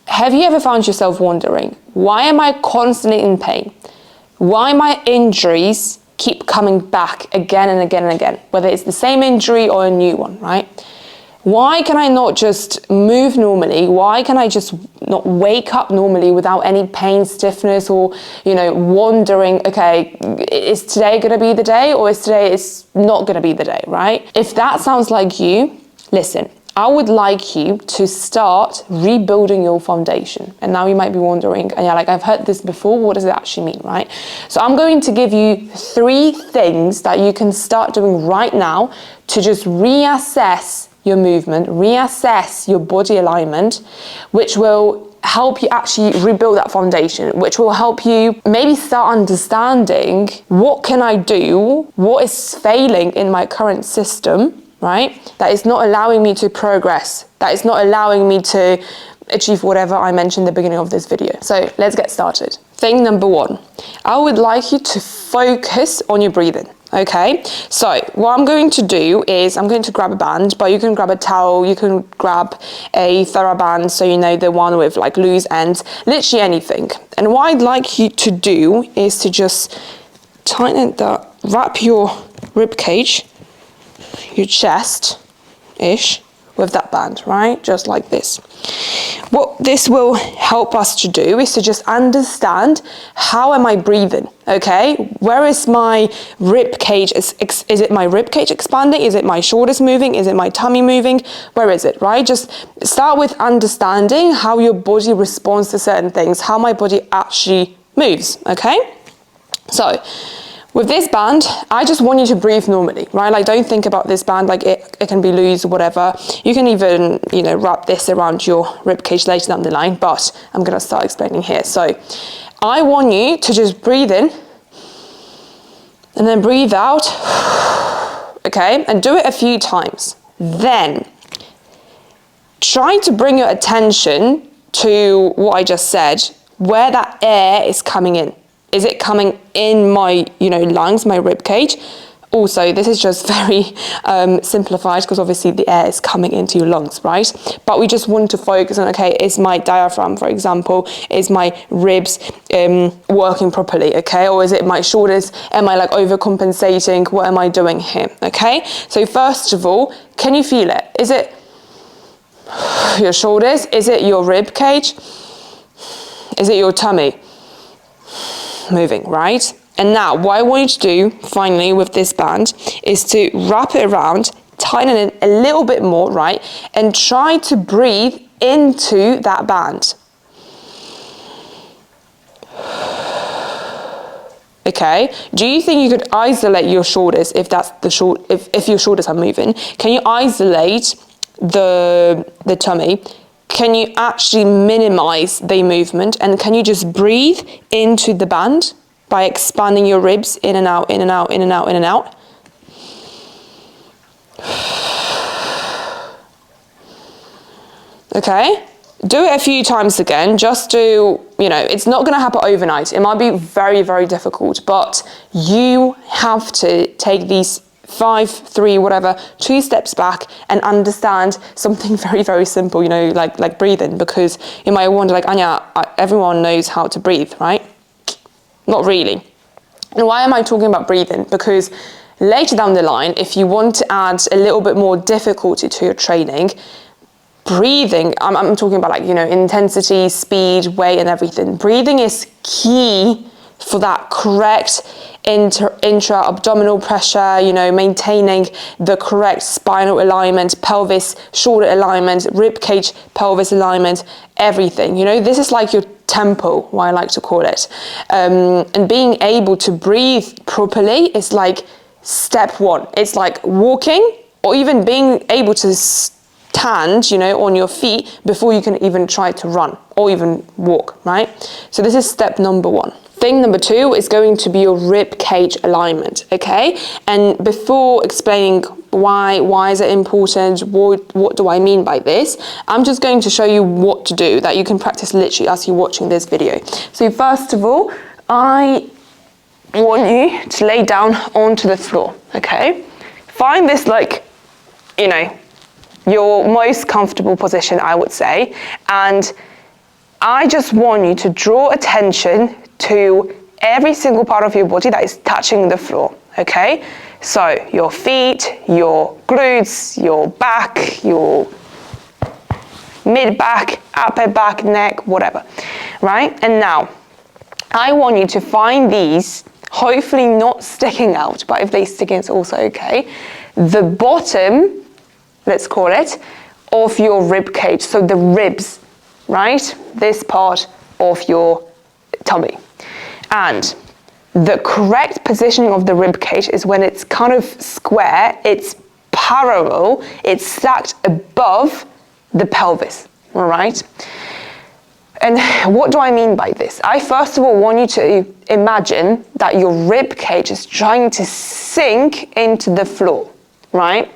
have you ever found yourself wondering, why am I constantly in pain? Why my injuries keep coming back again and again and again, whether it's the same injury or a new one, right? Why can I not just move normally? Why can I just not wake up normally without any pain, stiffness, or, wondering, okay, is today going to be the day, or is today not going to be the day, right? If that sounds like you, listen, I would like you to start rebuilding your foundation. And now you might be wondering, and I've heard this before, what does it actually mean, right? So I'm going to give you 3 things that you can start doing right now to just reassess your movement, reassess your body alignment, which will help you actually rebuild that foundation, which will help you maybe start understanding, what can I do? What is failing in my current system, right? That is not allowing me to progress. That is not allowing me to achieve whatever I mentioned at the beginning of this video. So let's get started. Thing number 1, I would like you to focus on your breathing. Okay, so what I'm going to do is I'm going to grab a band, but you can grab a towel, you can grab a TheraBand, so the one with like loose ends, literally anything. And what I'd like you to do is to just tighten that, wrap your rib cage, your chest-ish, with that band, right? Just like this. What this will help us to do is to just understand, how am I breathing, okay? Where is my rib cage? Is it my rib cage expanding? Is it my shoulders moving? Is it my tummy moving? Where is it, right? Just start with understanding how your body responds to certain things, how my body actually moves, okay? So, with this band, I just want you to breathe normally, right? Like, don't think about this band like it can be loose or whatever. You can even, wrap this around your ribcage later down the line, but I'm gonna start explaining here. So I want you to just breathe in and then breathe out, okay? And do it a few times. Then try to bring your attention to what I just said, where that air is coming in. Is it coming in my, lungs, my rib cage? Also, this is just very simplified, because obviously the air is coming into your lungs, right? But we just want to focus on, okay, is my diaphragm, for example, is my ribs working properly, okay? Or is it my shoulders? Am I like overcompensating? What am I doing here, okay? So first of all, can you feel it? Is it your shoulders? Is it your rib cage? Is it your tummy? Moving, right? And now what I want you to do finally with this band is to wrap it around, tighten it a little bit more, right? And try to breathe into that band. Okay, do you think you could isolate your shoulders if that's if your shoulders are moving? Can you isolate the tummy? Can you actually minimize the movement, and can you just breathe into the band by expanding your ribs in and out, in and out, in and out, in and out? Okay, do it a few times again. Just do, it's not going to happen overnight. It might be very, very difficult, but you have to take these 5, 3, whatever, 2 steps back and understand something very, very simple, like breathing, because you might wonder, like, Anya, everyone knows how to breathe, right? Not really. And why am I talking about breathing? Because later down the line, if you want to add a little bit more difficulty to your training, breathing, I'm talking about like, intensity, speed, weight and everything. Breathing is key for that correct intra-abdominal pressure, maintaining the correct spinal alignment, pelvis, shoulder alignment, rib cage, pelvis alignment, everything. This is like your tempo, what I like to call it. And being able to breathe properly is like step 1. It's like walking, or even being able to stand, on your feet before you can even try to run or even walk, right? So this is step number 1. Thing number 2 is going to be your rib cage alignment, okay? And before explaining why is it important, what do I mean by this, I'm just going to show you what to do that you can practice literally as you're watching this video. So first of all, I want you to lay down onto the floor, okay? Find this your most comfortable position, I would say, and I just want you to draw attention to every single part of your body that is touching the floor, okay? So your feet, your glutes, your back, your mid-back, upper back, neck, whatever, right? And now, I want you to find these, hopefully not sticking out, but if they stick in, it's also okay. The bottom, let's call it, of your rib cage, so the ribs, right? This part of your tummy. And the correct positioning of the rib cage is when it's kind of square, it's parallel, it's stacked above the pelvis, all right? And what do I mean by this? I first of all want you to imagine that your rib cage is trying to sink into the floor, right?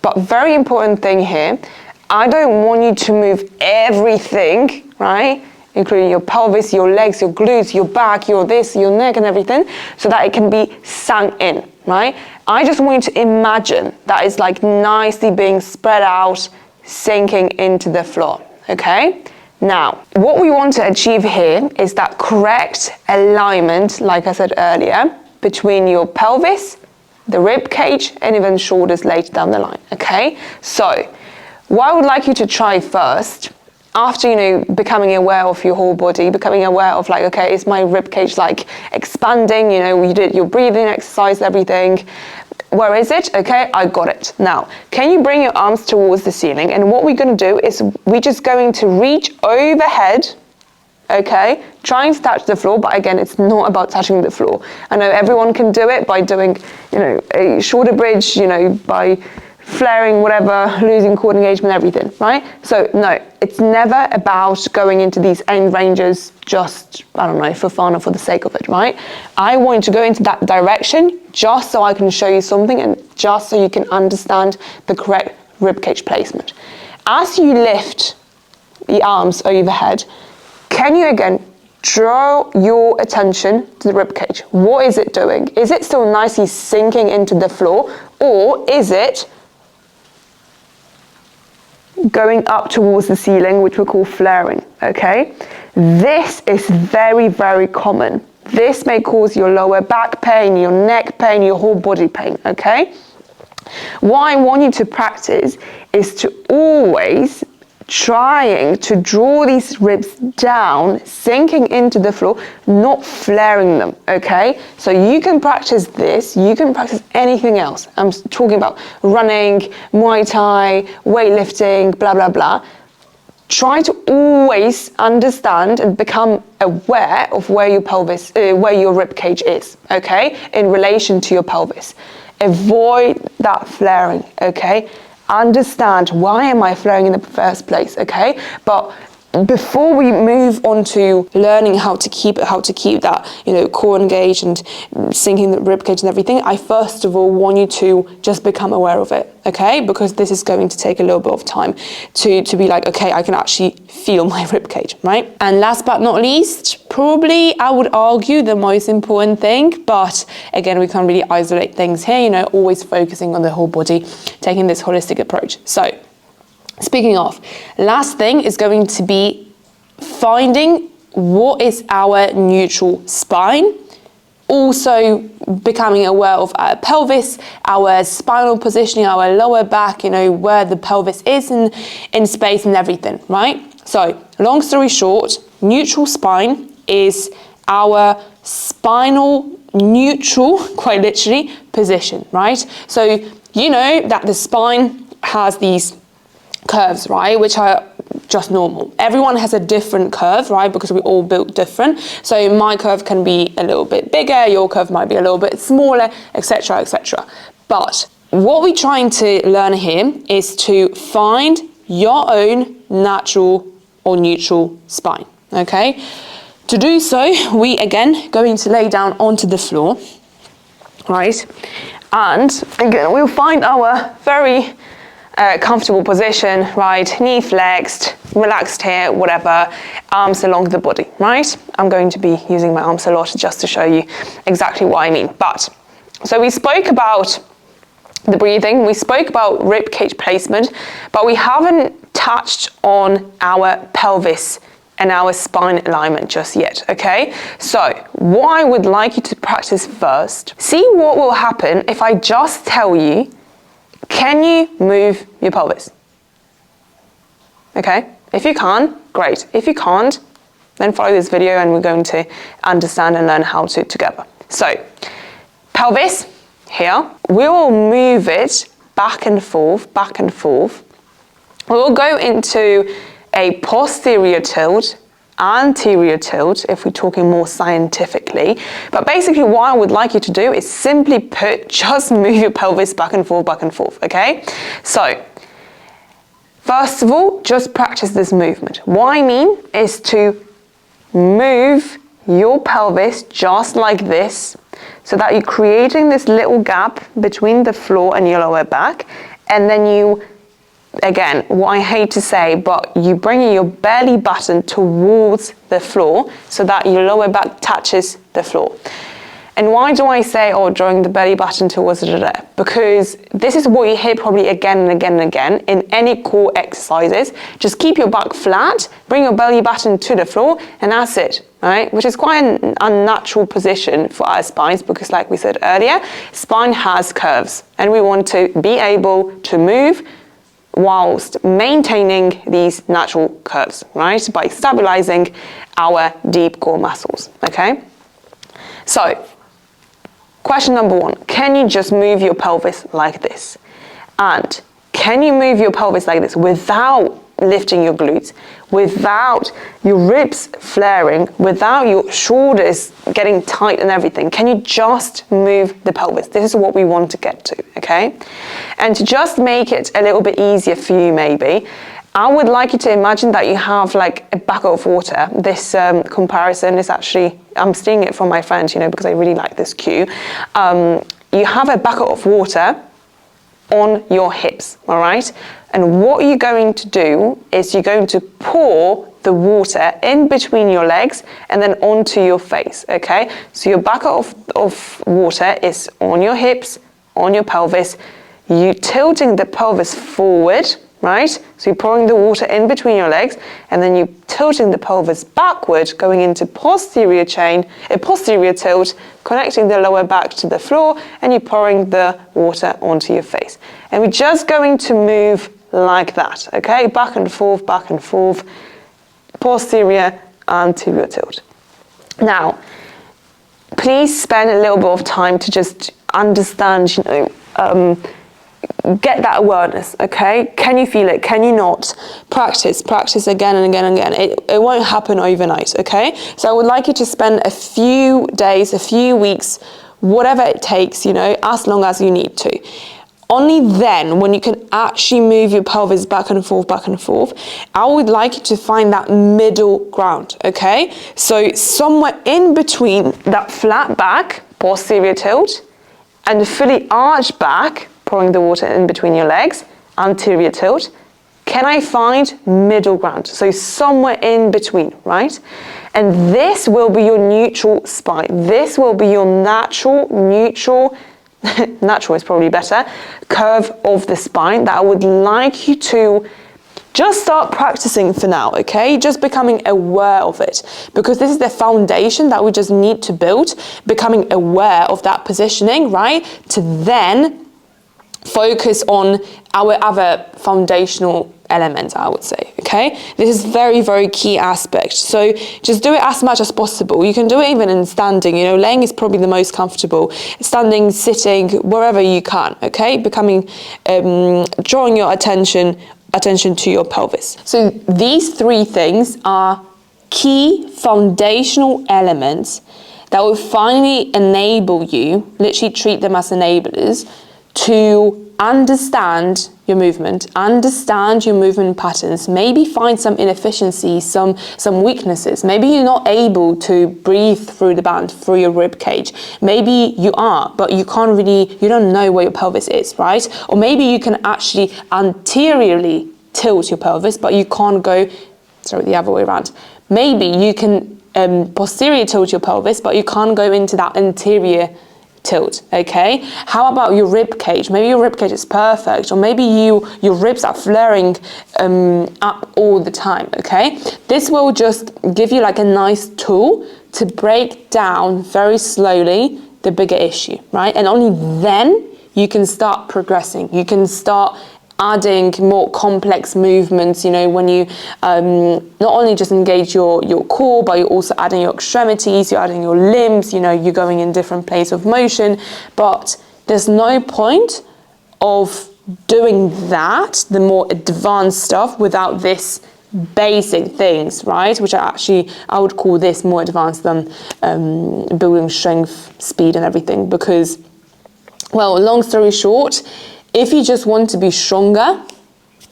But very important thing here, I don't want you to move everything, right? Including your pelvis, your legs, your glutes, your back, your this, your neck and everything, so that it can be sunk in, right? I just want you to imagine that it's like nicely being spread out, sinking into the floor, okay? Now, what we want to achieve here is that correct alignment, like I said earlier, between your pelvis, the rib cage, and even shoulders later down the line, okay? So, what I would like you to try first, after, you know, becoming aware of your whole body, becoming aware of like, okay, is my rib cage like expanding, you know, you did your breathing exercise, everything. Where is it? Okay, I got it. Now, can you bring your arms towards the ceiling? And what we're going to do is we're just going to reach overhead, okay, trying to touch the floor, but again, it's not about touching the floor. I know everyone can do it by doing, you know, a shoulder bridge, you know, by flaring, whatever, losing core engagement, everything, right? So no, it's never about going into these end ranges just, I don't know, for fun or for the sake of it, right? I want you to go into that direction just so I can show you something and just so you can understand the correct ribcage placement. As you lift the arms overhead, can you again draw your attention to the ribcage? What is it doing? Is it still nicely sinking into the floor, or is it going up towards the ceiling, which we call flaring, okay? This is very, very common. This may cause your lower back pain, your neck pain, your whole body pain, okay? What I want you to practice is to always trying to draw these ribs down, sinking into the floor, not flaring them, okay? So you can practice this, you can practice anything else. I'm talking about running, Muay Thai, weightlifting, blah, blah, blah. Try to always understand and become aware of where your pelvis, where your rib cage is, okay? In relation to your pelvis. Avoid that flaring, okay? Understand why am I flaring in the first place, okay? But before we move on to learning how to keep that, you know, core engaged and sinking the rib cage and everything, I first of all want you to just become aware of it, okay? Because this is going to take a little bit of time to be like, okay, I can actually feel my rib cage, right? And last but not least, probably I would argue the most important thing, but again, we can't really isolate things here, you know, always focusing on the whole body, taking this holistic approach. So, speaking of, last thing is going to be finding what is our neutral spine. Also becoming aware of our pelvis, our spinal positioning, our lower back, you know, where the pelvis is in space and everything, right? So, long story short, neutral spine is our spinal neutral, quite literally, position, right? So, you know that the spine has these curves, right, which are just normal. Everyone has a different curve, right, because we're all built different. So my curve can be a little bit bigger, your curve might be a little bit smaller, etc., etc. But what we're trying to learn here is to find your own natural or neutral spine, okay? To do so, we again going to lay down onto the floor, right? And again, we'll find our very comfortable position, right? Knee flexed, relaxed here, whatever, arms along the body, right? I'm going to be using my arms a lot just to show you exactly what I mean. But, so we spoke about the breathing, we spoke about rib cage placement, but we haven't touched on our pelvis and our spine alignment just yet, okay? So what I would like you to practice first, see what will happen if I just tell you, can you move your pelvis? Okay, if you can, great. If you can't, then follow this video and we're going to understand and learn how to together. So, pelvis, here, we will move it back and forth, back and forth. We will go into a posterior tilt, anterior tilt, if we're talking more scientifically. But basically what I would like you to do is simply just move your pelvis back and forth, okay? So, first of all, just practice this movement. What I mean is to move your pelvis just like this, so that you're creating this little gap between the floor and your lower back, and then you, again, what I hate to say, but you bring your belly button towards the floor so that your lower back touches the floor. And why do I say, oh, drawing the belly button towards the Because this is what you hear probably again and again and again in any core exercises. Just keep your back flat, bring your belly button to the floor, and that's it, right? Which is quite an unnatural position for our spines because, like we said earlier, spine has curves, and we want to be able to move whilst maintaining these natural curves, right? By stabilizing our deep core muscles, okay? So, question number one, can you just move your pelvis like this? And can you move your pelvis like this without lifting your glutes, without your ribs flaring, without your shoulders getting tight and everything? Can you just move the pelvis? This is what we want to get to, okay? And to just make it a little bit easier for you maybe, I would like you to imagine that you have like a bucket of water. This comparison is actually, I'm stealing it from my friend, you know, because I really like this cue. You have a bucket of water on your hips, all right? And what you're going to do is you're going to pour the water in between your legs and then onto your face, okay? So your bucket of water is on your hips, on your pelvis. You're tilting the pelvis forward, right? So you're pouring the water in between your legs, and then you're tilting the pelvis backward, going into posterior tilt, connecting the lower back to the floor, and you're pouring the water onto your face. And we're just going to move like that, okay? Back and forth, posterior, anterior tilt. Now, please spend a little bit of time to just understand, you know, get that awareness, okay? Can you feel it? Can you not? Practice again and again and again. It won't happen overnight, okay? So I would like you to spend a few days, a few weeks, whatever it takes, you know, as long as you need to. Only then, when you can actually move your pelvis back and forth, I would like you to find that middle ground, okay? So somewhere in between that flat back, posterior tilt, and the fully arched back, pouring the water in between your legs, anterior tilt, can I find middle ground? So somewhere in between, right? And this will be your neutral spine. This will be your natural, natural is probably better, curve of the spine that I would like you to just start practicing for now, okay? Just becoming aware of it, because this is the foundation that we just need to build, becoming aware of that positioning, right? To then focus on our other foundational elements, I would say, okay? This is very, very key aspect. So just do it as much as possible. You can do it even in standing, you know, laying is probably the most comfortable. Standing, sitting, wherever you can, okay? Becoming, drawing your attention to your pelvis. So these three things are key foundational elements that will finally enable you, literally treat them as enablers, to understand your movement patterns, maybe find some inefficiencies, some weaknesses. Maybe you're not able to breathe through the band, through your rib cage. Maybe you are, but you don't know where your pelvis is, right? Or maybe you can actually anteriorly tilt your pelvis, but you can't go, the other way around. Maybe you can posterior tilt your pelvis, but you can't go into that anterior tilt, okay? How about your rib cage? Maybe your rib cage is perfect, or maybe your ribs are flaring up all the time, okay? This will just give you like a nice tool to break down very slowly the bigger issue, right? And only then you can start progressing. You can start adding more complex movements, when you not only just engage your core, but you're also adding your extremities, you're adding your limbs, you're going in different places of motion. But there's no point of doing that, the more advanced stuff, without this basic things, right? Which I would call this more advanced than building strength, speed and everything. Because, well, long story short, if you just want to be stronger,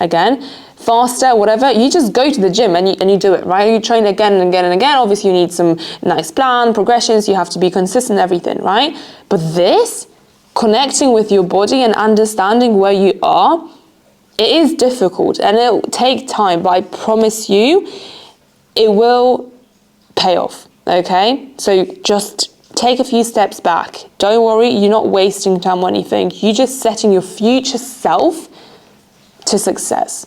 again, faster, whatever, you just go to the gym and you do it, right? You train again and again and again. Obviously, you need some nice plan, progressions. You have to be consistent, everything, right? But this, connecting with your body and understanding where you are, it is difficult and it will take time, but I promise you, it will pay off, okay? So just take a few steps back. Don't worry, you're not wasting time or anything. You're just setting your future self to success.